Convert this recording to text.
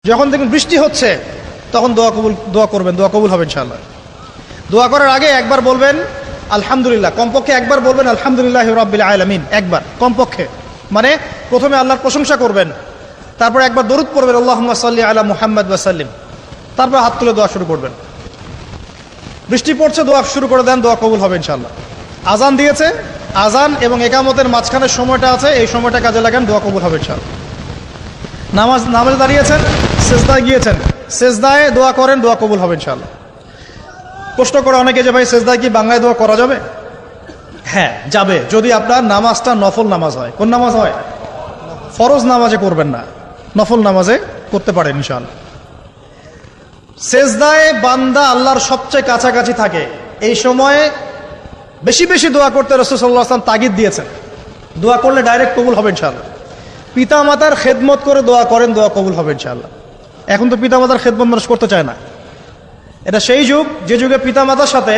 যখন দেখবেন বৃষ্টি হচ্ছে তখন দোয়া করবেন, দোয়া কবুল হবে ইনশাআল্লাহ। দোয়া করার আগে একবার বলবেন আলহামদুলিল্লাহ, কমপক্ষে একবার বলবেন আলহামদুলিল্লাহি রাব্বিল আলামিন, একবার কমপক্ষে। মানে প্রথমে আল্লাহর প্রশংসা করবেন, তারপর একবার দরুদ পড়বেন আল্লাহুম্মা সাল্লি আলা মুহাম্মাদ ওয়া সাল্লিম, তারপর হাত তুলে দোয়া শুরু করবেন। বৃষ্টি পড়ছে, দোয়া শুরু করে দেন, দোয়া কবুল হবে ইনশাআল্লাহ। আজান দিয়েছে, আজান এবং একামতের মাঝখানের সময়টা আছে, এই সময়টা কাজে লাগান, দোয়া কবুল হবে ইনশাআল্লাহ। নামাজে দাঁড়িয়েছেন, সেজদায় গিয়েছেন, সেজদায় দোয়া করেন, দোয়া কবুল হবে ইনশাআল্লাহ। প্রশ্ন করে অনেকে যে ভাই সেজদায় কি বাংলায় দোয়া করা যাবে? হ্যাঁ যাবে, যদি আপনার নামাজটা নফল নামাজ হয়। কোন নামাজ হয়? ফরজ নামাজে করবেন না, নফল নামাজে করতে পারেন ইনশাআল্লাহ। সেজদায় বান্দা আল্লাহর সবচেয়ে কাছাকাছি থাকে, এই সময়ে বেশি বেশি দোয়া করতে রাসূল সাল্লাল্লাহু আলাইহি ওয়াসাল্লাম তাগিদ দিয়েছেন। দোয়া করলে ডাইরেক্ট কবুল হবে ইনশাআল্লাহ। পিতা মাতার খেদমত করে দোয়া করেন, দোয়া কবুল হবে ইনশাআল্লাহ। এখন তো পিতা মাতার খেদমত মানুষ করতে চায় না। এটা সেই যুগ যে যুগে পিতা মাতার সাথে